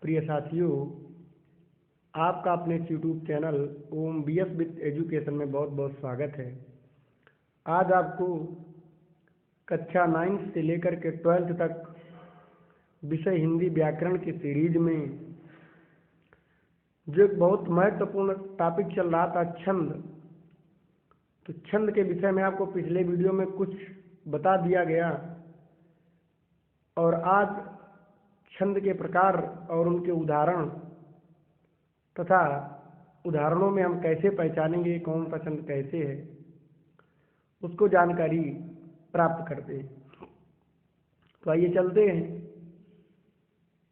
प्रिय साथियों, आपका अपने YouTube channel Om BS with education में बहुत बहुत स्वागत है। आज आपको कक्षा 9 से लेकर के 12th तक विषय हिंदी व्याकरण की सीरीज में जो एक बहुत महत्वपूर्ण टॉपिक चल रहा था छंद, तो छंद के विषय में आपको पिछले वीडियो में कुछ बता दिया गया और आज छंद के प्रकार और उनके उदाहरण तथा उदाहरणों में हम कैसे पहचानेंगे कौन सा छंद कैसे है, उसको जानकारी प्राप्त करते हैं। तो आइए चलते हैं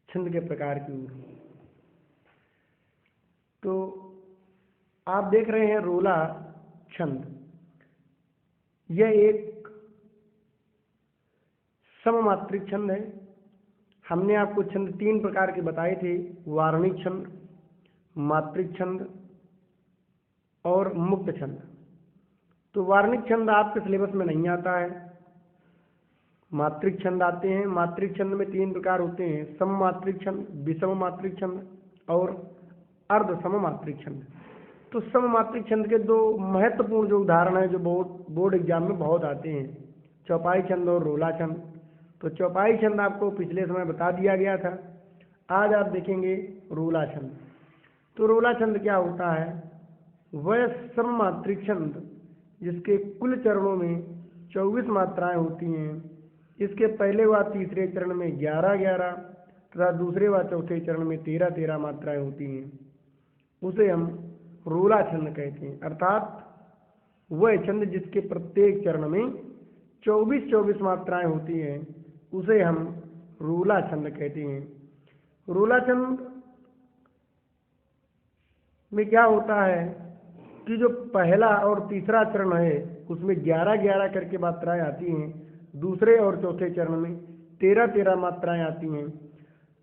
छंद के प्रकार की ओर। तो आप देख रहे हैं रोला छंद। यह एक सममात्रिक छंद है। हमने आपको छंद 3 प्रकार के बताए थे, वार्णिक छंद, मात्रिक छंद और मुक्त छंद। तो वार्णिक छंद आपके सिलेबस में नहीं आता है, मात्रिक छंद आते हैं। मात्रिक छंद में 3 प्रकार होते हैं, सममात्रिक छंद, विषम मात्रिक छंद और अर्ध सममात्रिक छंद। तो सममात्रिक छंद के 2 महत्वपूर्ण जो उदाहरण हैं जो बोर्ड एग्जाम में बहुत आते हैं, चौपाई छंद और रोला छंद। तो चौपाई छंद आपको पिछले समय बता दिया गया था। आज आप देखेंगे रोला छंद। तो रोला छंद क्या होता है? वह सममात्रिक छंद जिसके कुल चरणों में 24 मात्राएं होती हैं। इसके पहले व तीसरे चरण में 11-11 तथा दूसरे व चौथे चरण में 13-13 मात्राएं होती हैं, उसे हम रोला छंद कहते हैं। अर्थात वह छंद जिसके प्रत्येक चरण में 24-24 मात्राएं होती हैं, उसे हम रोला छंद कहते हैं। रोला छंद में क्या होता है कि जो पहला और तीसरा चरण है उसमें 11-11 करके मात्राएं आती हैं, दूसरे और चौथे चरण में 13-13 मात्राएं आती हैं।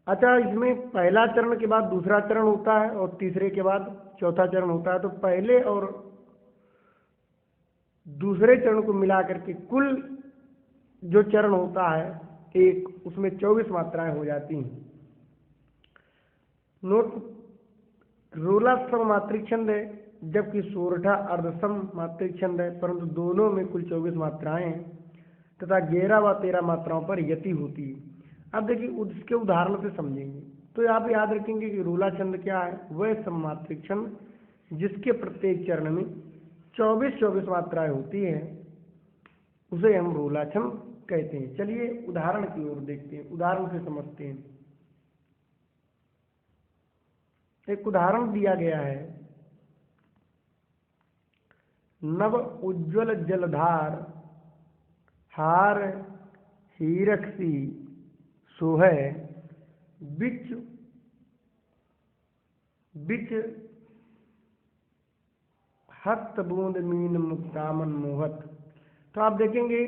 अच्छा, इसमें पहला चरण के बाद दूसरा चरण होता है और तीसरे के बाद चौथा चरण होता है। तो पहले और दूसरे चरण को मिला करके कुल जो चरण होता है एक, उसमें 24 मात्राएं हो जाती हैं। नोट, रोला सममात्रिक छंद है जबकि सोरठा अर्धसम मात्रिक छंद है, परंतु दोनों में कुल 24 मात्राएं हैं तथा 11 व 13 मात्राओं पर यति होती है। अब देखिए उसके उदाहरण से समझेंगे। तो आप याद रखेंगे कि रोला छंद क्या है? वह सममात्रिक छंद जिसके प्रत्येक चरण में 24-24 मात्राएं होती हैं, उसे हम रोला छंद कहते हैं। चलिए उदाहरण की ओर देखते हैं, उदाहरण से समझते हैं। एक उदाहरण दिया गया है, नव उज्ज्वल जलधार हार हीरकसी सोहै बिच बिच हस्त बूंद मीन मुक्तामन मोहत। तो आप देखेंगे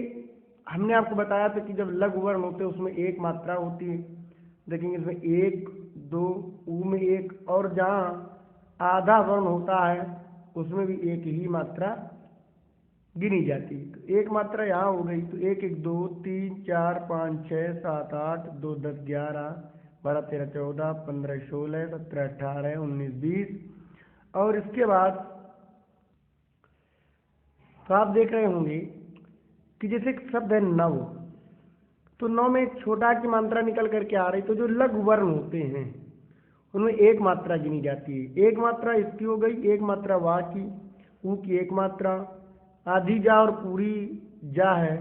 हमने आपको बताया था कि जब लघु वर्ण होते हैं उसमें 1 मात्रा होती है। देखेंगे इसमें 1, 2, ऊ में 1 और जहाँ आधा वर्ण होता है उसमें भी 1 ही मात्रा गिनी जाती है। तो 1 मात्रा यहाँ हो गई। तो 1, 1, 2, 3, 4, 5, 6, 7, 8, 2, 10, 11, 12, 13, 14, 15, 16, 17, 18, 19, 20 और इसके बाद तो आप देख रहे होंगे कि जैसे एक शब्द है नव, तो नौ में एक छोटा की मात्रा निकल करके आ रही। तो जो लघु वर्ण होते हैं उनमें 1 मात्रा गिनी जाती है। 1 मात्रा इसकी हो गई, 1 मात्रा वा की, ऊ की 1 मात्रा, आधी जा और पूरी जा है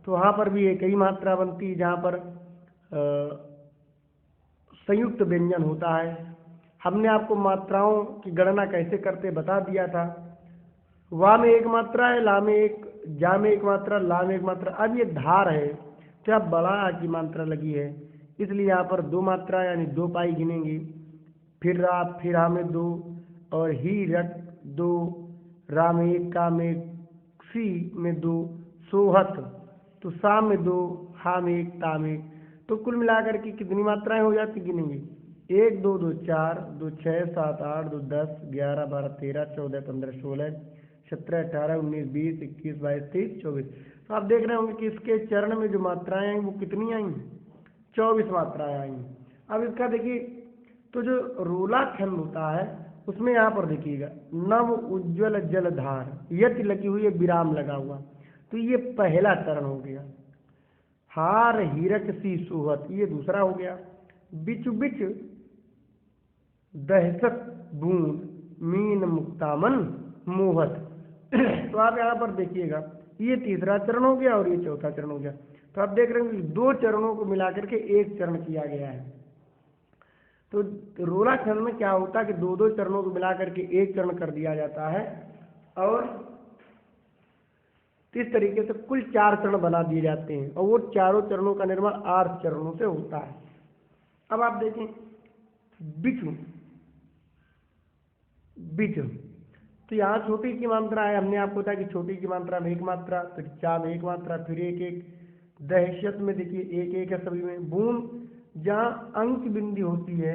तो वहाँ पर भी एक ही मात्रा बनती है जहाँ पर संयुक्त व्यंजन होता है। हमने आपको मात्राओं की गणना कैसे करते बता दिया था। वा में 1 मात्रा है, ला में 1, जा में 1 मात्रा, ला में 1 मात्रा। अब ये धार है, क्या बड़ा आ की मात्रा लगी है, इसलिए यहाँ पर 2 मात्रा यानी 2 पाई गिनेंगे। फिर रा, फिर हा में 2 और ही रक 2, रा में 1, का में 1, सी में 2, सोहत तो सा में 2, हा में 1, ता में 1। तो कुल मिलाकर के कितनी मात्राएं हो जाती गिनेंगे? 1, 2, 2, 4, 2, 6, 7, 8, 2, 10, 11, 12, 13, 14, 15, 16, 17, 18, 19, 20, 21, 22, 23, 24। तो आप देख रहे होंगे कि इसके चरण में जो मात्राएं आई वो कितनी आई? 24 मात्राएं आई। अब इसका देखिए तो जो रोला छंद होता है उसमें यहाँ पर देखिएगा, नव उज्ज्वल जलधार, यति लगी हुई है, विराम लगा हुआ, तो ये पहला चरण हो गया। हार हीरक सी सुहत, ये दूसरा हो गया। बिच बिच दहशत बूंद, मीन मुक्तामन मोहत। तो आप यहाँ पर देखिएगा, ये तीसरा चरण हो गया और ये चौथा चरण हो गया। तो आप देख रहे हैं कि दो चरणों को मिलाकर के एक चरण किया गया है। तो रोला छंद में क्या होता है कि दो दो चरणों को मिलाकर के एक चरण कर दिया जाता है, और इस तरीके से कुल 4 चरण बना दिए जाते हैं, और वो चारों चरणों का निर्माण 8 चरणों से होता है। अब आप देखें बिचु, बिचु, तो यहाँ छोटी की मात्रा है, हमने आपको बताया कि छोटी की मात्रा में 1 मात्रा, फिर चा में 1 मात्रा, फिर 1 1, दहशत में देखिए 1 1 है सभी में। बूंद जहाँ अंक बिंदी होती है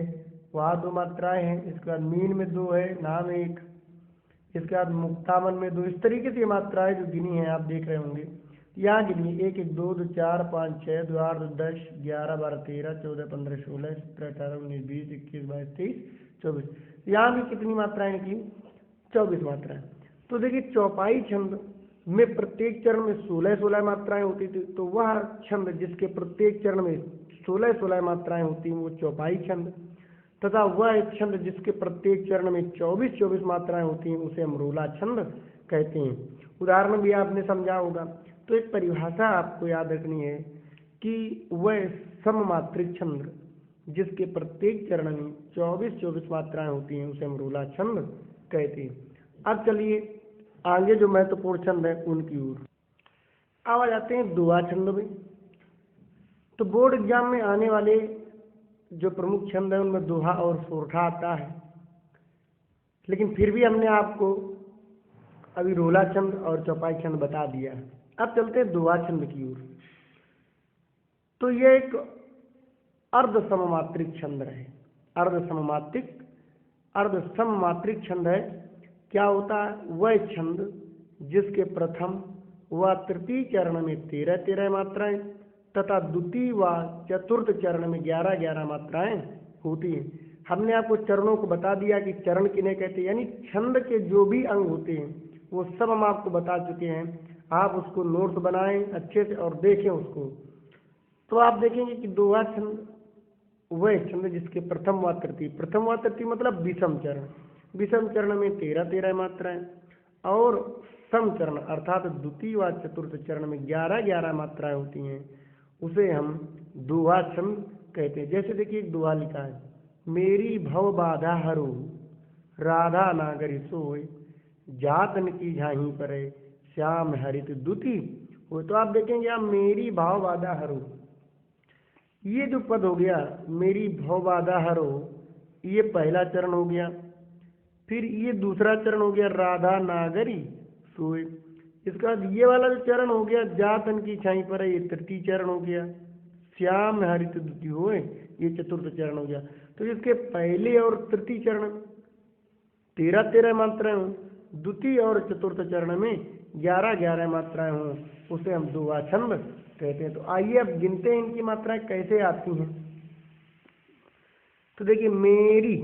वहाँ 2 मात्राएं हैं, इसके बाद मीन में 2 है, नाम 1, इसके बाद मुक्तामन में 2। इस तरीके से ये मात्राएं जो गिनी है आप देख रहे होंगे, यहाँ गिनिए 1 1 2 2 4 5 6 2 8 2 10 11 12 13 14 15 16 17 18 19 20 21 22 23 24। यहाँ भी कितनी मात्राएं निकली? 24 मात्राएं। तो देखिए चौपाई छंद में प्रत्येक चरण में 16-16 मात्राएं होती थी, तो वह छंद जिसके प्रत्येक चरण में 16-16 मात्राएं होती हैं वो चौपाई छंद, तथा वह छंद जिसके प्रत्येक चरण में 24-24 मात्राएं होती हैं उसे हम रोला छंद कहते हैं। उदाहरण भी आपने समझा होगा। तो एक परिभाषा आपको याद रखनी है कि वह सममात्रिक छंद जिसके प्रत्येक चरण में 24-24 मात्राएं होती हैं उसे हम रोला छंद कहते हैं। अब चलिए आगे जो महत्वपूर्ण छंद है उनकी ओर अब आ जाते हैं दोहा छंद में। तो बोर्ड एग्जाम में आने वाले जो प्रमुख छंद है उनमें दोहा और सोरठा आता है, लेकिन फिर भी हमने आपको अभी रोला छंद और चौपाई छंद बता दिया है। अब चलते हैं दोहा छंद की ओर। तो यह एक अर्ध सममात्रिक छंद है, अर्ध सममात्रिक छंद है। क्या होता है? वह छंद जिसके प्रथम व तृतीय चरण में 13-13 मात्राएं तथा द्वितीय व चतुर्थ चरण में 11-11 मात्राएं होती हैं। हमने आपको चरणों को बता दिया कि चरण किन्हें कहते हैं, यानी छंद के जो भी अंग होते हैं वो सब हम आपको बता चुके हैं। आप उसको नोट्स बनाएं अच्छे से और देखें उसको। तो आप देखेंगे कि दोहा छंद वह छंद जिसके प्रथम व तृतीय मतलब विषम चरण में 13-13 मात्राएं और सम चरण अर्थात द्वितीय व चतुर्थ चरण में 11-11 मात्राएं होती हैं, उसे हम दोहा छंद कहते हैं। जैसे देखिए एक दोहा लिखा है, मेरी भव बाधा हरो राधा नागरी सोय जातन की झाही परे श्याम हरित दुती हो। तो आप देखेंगे आप मेरी भाव बाधा हरो, ये जो पद हो गया मेरी भव बाधा हरो, ये पहला चरण हो गया। फिर ये दूसरा चरण हो गया राधा नागरी सोए। इसका बाद ये वाला जो चरण हो गया जातन की छाई पर, ये तृतीय चरण हो गया। श्याम हरित दुती होए, ये चतुर्थ चरण हो गया। तो इसके पहले और तृतीय चरण 13-13 मात्राएं हों, द्वितीय और चतुर्थ चरण में 11-11 मात्राएं हों, उसे हम दोहा छंद कहते हैं। तो आइए अब गिनते हैं इनकी मात्राएं कैसे आती हैं। तो देखिए मेरी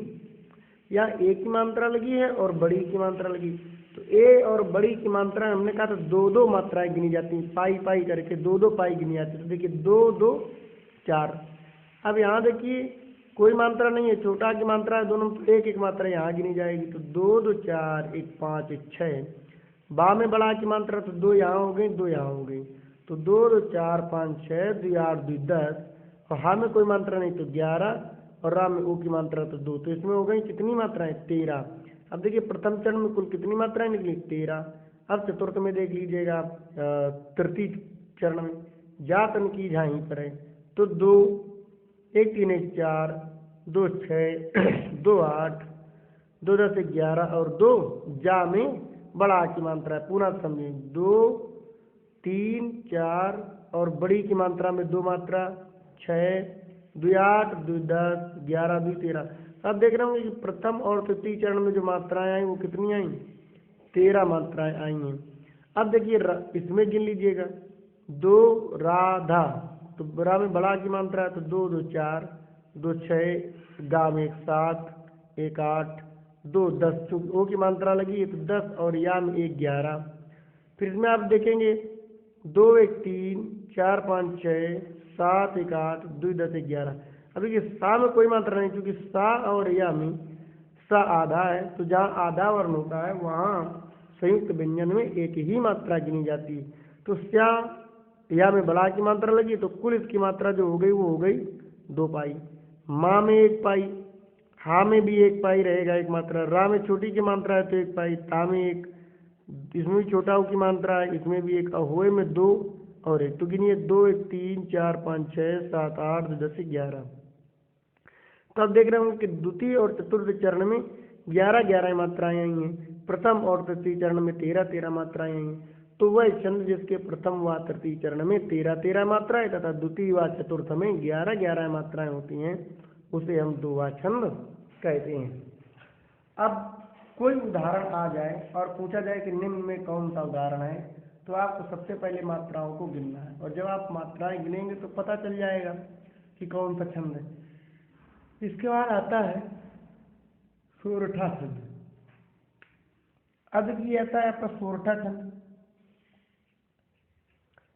यहाँ ए की मात्रा लगी है और बड़ी की मात्रा लगी, तो ए और बड़ी की मात्रा हमने कहा था 2-2 मात्राएं गिनी जाती हैं, पाई पाई करके 2-2 पाई गिनी जाती है। तो देखिए 2-2 4। अब यहाँ देखिए कोई मात्रा नहीं है, छोटा की मात्रा है दोनों, तो 1-1 मात्रा यहाँ गिनी जाएगी। तो 2-2 4, 1 5, 1 6। बा में बड़ा की मात्रा तो 2 यहाँ हो गई, 2 यहाँ हो गई। तो 2-2 4 5 6, 2 8 2 10, और हा में कोई मात्रा नहीं तो 11, और रा में ओ की मात्रा तो 2। तो इसमें हो गई कितनी मात्राएं? 13। अब देखिए प्रथम चरण में कुल कितनी मात्राएं निकली? 13। अब चतुर्थ में देख लीजिएगा आप, तृतीय चरण में जातन की झाई पर है तो 2, 1 3 1 4, 2 6, 2 8, 2 10 11, और 2 जा में बड़ा की मात्रा है। पुनः समझे 2 3 4, और बड़ी की मात्रा में 2 मात्रा 6, 2 8 2 10 11 2 13। अब देख रहे होंगे कि प्रथम और तृतीय चरण में जो मात्राएं आई वो कितनी आई? 13 मात्राएं आई हैं। अब देखिए इसमें गिन लीजिएगा 2 राधा, तो रा में बड़ा की मात्रा है तो 2 2 4, 2 6, गा में 1 7, 1 8, 2 10, चूंकि ओ की मात्रा लगी है तो 10 और या में 1 11। फिर इसमें आप देखेंगे 2 1 3, 4 5 6, 7 1 8, 2 10 1 11। अब देखिए सा में कोई मात्रा नहीं, क्योंकि सा और या में सा आधा है, तो जहाँ आधा वर्ण होता है वहाँ संयुक्त व्यंजन में एक ही मात्रा गिनी जाती है। तो स्या या में बला की मात्रा लगी तो कुल इसकी मात्रा जो हो गई वो हो गई 2 पाई। माँ में 1 पाई, हा में भी 1 पाई रहेगा एक मात्रा, रा में छोटी की मात्रा है तो 1 पाई, ता में 1, इसमें भी छोटा की मात्रा है, इसमें भी 1, हुए में 2 और 1, तो गिनिए 2 1 3 4 5 6 7 8 10 11। तो आप देख रहे होंगे कि द्वितीय और चतुर्थ चरण में 11 मात्राएं आई हैं, प्रथम और तृतीय चरण में 13 मात्राएं आई हैं। तो वह छंद जिसके प्रथम व तृतीय चरण में 13 मात्राएं तथा द्वितीय व चतुर्थ में 11 मात्राएं होती हैं, उसे हम दोहा छंद कहते हैं। अब कोई उदाहरण आ जाए और पूछा जाए कि निम्न में कौन सा उदाहरण है, तो आपको सबसे पहले मात्राओं को गिनना है, और जब आप मात्राएं गिनेंगे तो पता चल जाएगा कि कौन सा छंद है। इसके बाद आता है सोरठा छंद। अब देखिए ऐसा है आपका सोरठा छंद।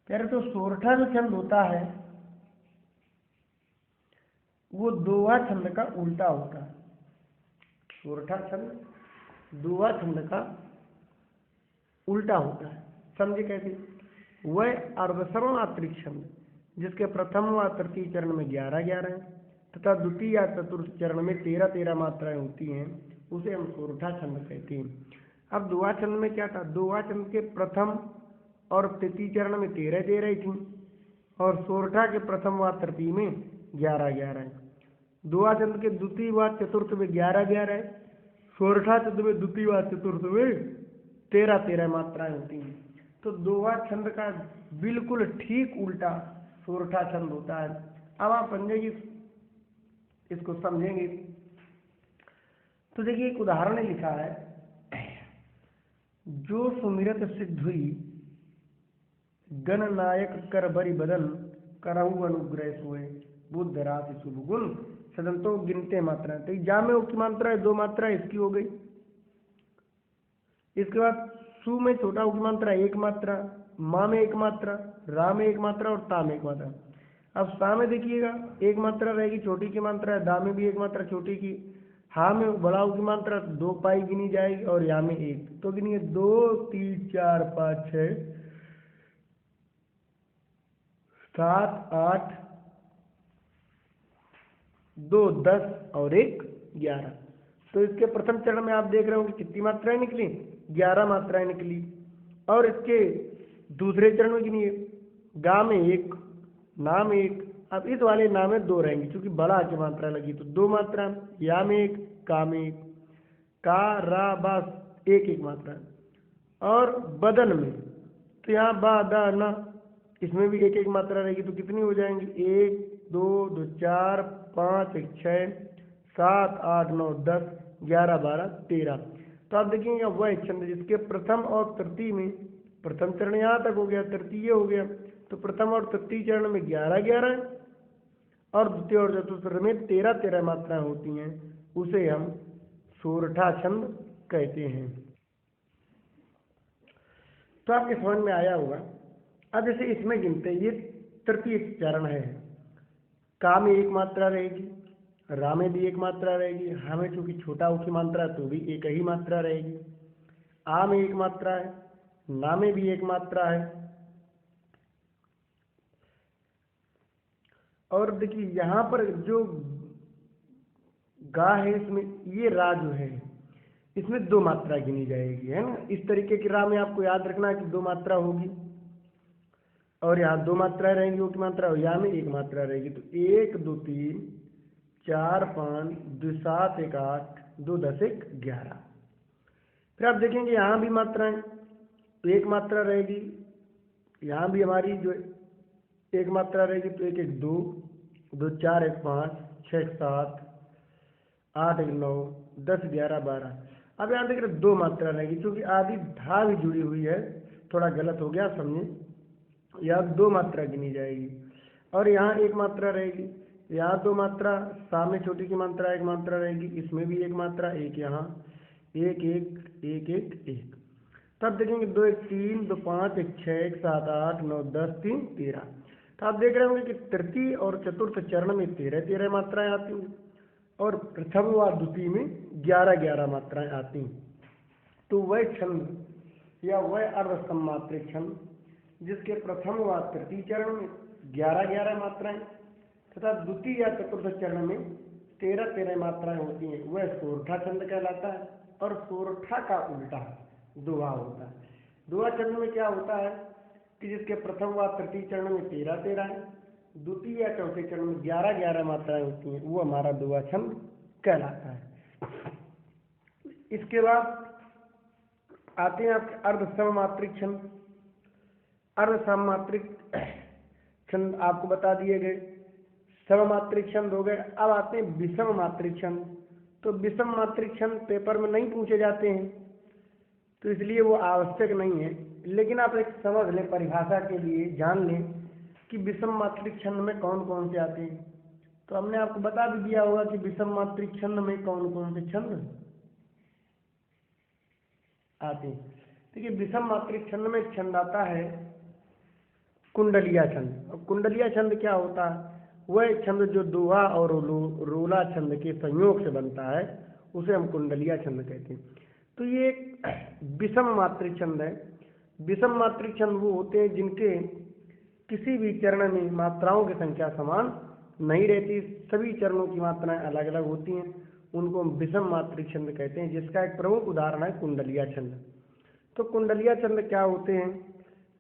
पहले तो सोरठा जो छंद होता है वो दोहा छंद का उल्टा होता है। सोरठा छंद दोहा छंद का उल्टा होता है। समझे कैसे? वह अर्धसर्व मात्रिक छंद जिसके प्रथम व तृतीय चरण में 11 है तथा द्वितीय या चतुर्थ चरण में 13 मात्राएं होती हैं, उसे हम सोरठा छंद कहते हैं। अब दोहा छंद में क्या था? दोहा छंद के प्रथम और तृतीय चरण में 13 थी, और सोरठा के प्रथम व तृतीय में 11 है। दोहा छंद के द्वितीय व चतुर्थ में 11 है, सोरठा छंद में द्वितीय व चतुर्थ में 13 मात्राएं होती हैं। तो दोहा छंद का बिल्कुल ठीक उल्टा सोरठा छंद होता है। अब आप समझेंगे, इसको समझेंगे तो देखिए एक उदाहरण लिखा है, जो सुमिरत सिद्ध हुई गणनायक कर बरि बदन, करहु अनुग्रह सोए, बुद्ध राशि शुभ गुण सदन। तो गिनते मात्राएं, तो जा में की मात्रा है 2 मात्रा इसकी हो गई। इसके बाद सु में छोटा की मात्रा 1 मात्रा, माँ में 1 मात्रा, रा में 1 मात्रा और ता में 1 मात्रा। अब सा में देखिएगा 1 मात्रा रहेगी, छोटी की मात्रा है, दा में भी 1 मात्रा छोटी की, हा में बड़ाऊ की मात्रा 2 पाई गिनी जाएगी, और या में 1। तो गिनिए 2 3 4 5 6 7 8 2 10 और 1 11। तो इसके प्रथम चरण में आप देख रहे हो कि कितनी मात्राएं निकली? 11 मात्राएं निकली। और इसके दूसरे चरण में गिनिए, गा में 1, ना में 1। अब इस वाले ना में 2 रहेंगी, क्योंकि बड़ा की मात्रा लगी तो 2 मात्रा, या में 1, का में 1, का रा बा 1 मात्रा। और बदन में तो यहाँ बा दा ना, इसमें भी 1 मात्रा रहेगी, तो कितनी हो जाएंगी? 1 2 2 4 5 1 6 7 8 9 10 11 12 13। तो आप देखेंगे वह छंद जिसके प्रथम और तृतीय में, प्रथम चरण यहाँ तक हो गया, तृतीय हो गया, तो प्रथम और तृतीय चरण में 11 है, और द्वितीय और चतुर्थ चरण में 13 मात्राएं होती हैं, उसे हम सोरठा छंद कहते हैं। तो आपके समझ में आया होगा। अब जैसे इसमें गिनते हैं, ये तृतीय चरण है, का में 1 मात्रा रहेगी, रा में भी 1 मात्रा रहेगी, हा में चूंकि छोटा की मात्रा है तो भी 1 ही मात्रा रहेगी, आ में 1 मात्रा है, ना में भी 1 मात्रा है। और देखिए यहाँ पर जो गा है, इसमें ये रा जो है इसमें 2 मात्रा गिनी जाएगी, है ना। इस तरीके की रा में आपको याद रखना है कि 2 मात्रा होगी, और यहाँ 2 मात्राएं रहेंगी, वो की मात्रा, और यहाँ में 1 मात्रा रहेगी। तो 1 2 3 4 5 2 7 1 8 2 10 1 11। फिर आप देखेंगे यहाँ भी मात्राएं, 1 मात्रा रहेगी, यहाँ भी हमारी जो 1 मात्रा रहेगी, तो 1 1 2 2 4 1 5 6 1 7 8 1 9 10 11 12। अब यहाँ देख रहे 2 मात्रा रहेगी, क्योंकि आधी धा भी जुड़ी हुई है, थोड़ा गलत हो गया समझे, यहाँ 2 मात्रा गिनी जाएगी। और यहाँ 1 मात्रा रहेगी, यहाँ 2 मात्रा, सामने छोटी की मात्रा एक मात्रा रहेगी, इसमें भी एक मात्रा, एक यहाँ, एक एक एक एक एक। तब देखेंगे 2 1 3, 2 5, 1 6, 1 7 8 9 10 3 13। तो आप देख रहे होंगे कि तृतीय और चतुर्थ चरण में 13 मात्राएं आती हैं और प्रथम व द्वितीय में 11 मात्राएं आती हैं। तो वह छंद या वह अर्ध सममात्रिक छंद जिसके प्रथम व तृतीय चरण में 11 मात्राएं तथा द्वितीय या चतुर्थ चरण में 13 मात्राएं होती हैं, वह सोरठा छंद कहलाता है। और सोरठा का उल्टा दोहा होता है। दोहा छंद में क्या होता है कि जिसके प्रथम व तृतीय चरण में 13 है, द्वितीय या चौथे चरण में 11 मात्राएं होती हैं, वो हमारा दोहा छंद कहलाता है। इसके बाद आते हैं आपके अर्ध सममात्रिक छंद। अर्ध सममात्रिक छंद आपको बता दिए गए, सममात्रिक छंद हो गए। अब आते हैं विषम मात्रिक छंद। तो विषम मात्रिक छंद पेपर में नहीं पूछे जाते हैं, तो इसलिए वो आवश्यक नहीं है, लेकिन आप एक समझ लें, परिभाषा के लिए जान लें कि विषम मात्रिक छंद में कौन कौन से आते हैं। तो हमने आपको बता भी दिया होगा कि विषम मात्रिक छंद में कौन कौन से छंद आते हैं। देखिए, विषम मात्रिक छंद में एक छंद आता है कुंडलिया छंद। और कुंडलिया छंद क्या होता है? वह छंद जो दोहा और रोला छंद के संयोग से बनता है, उसे हम कुंडलिया छंद कहते हैं। तो ये एक विषम मात्रिक छंद है। विषम मात्रिक छंद वो होते हैं जिनके किसी भी चरण में मात्राओं की संख्या समान नहीं रहती, सभी चरणों की मात्राएं अलग अलग होती हैं, उनको हम विषम मात्रिक छंद कहते हैं, जिसका एक प्रमुख उदाहरण है कुंडलिया छंद। तो कुंडलिया छंद क्या होते हैं?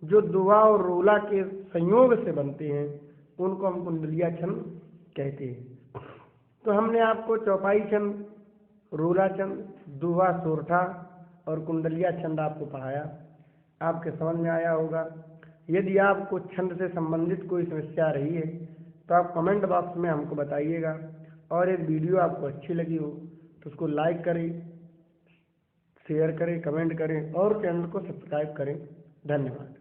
जो दोहा और रोला के संयोग से बनते हैं, उनको हम कुंडलिया छंद कहते हैं। तो हमने आपको चौपाई छंद, रोला छंद, दोहा, सोरठा और कुंडलिया छंद आपको पढ़ाया, आपके समझ में आया होगा। यदि आपको छंद से संबंधित कोई समस्या रही है तो आप कमेंट बॉक्स में हमको बताइएगा, और एक वीडियो आपको अच्छी लगी हो तो उसको लाइक करें, शेयर करें, कमेंट करें और चैनल को सब्सक्राइब करें। धन्यवाद।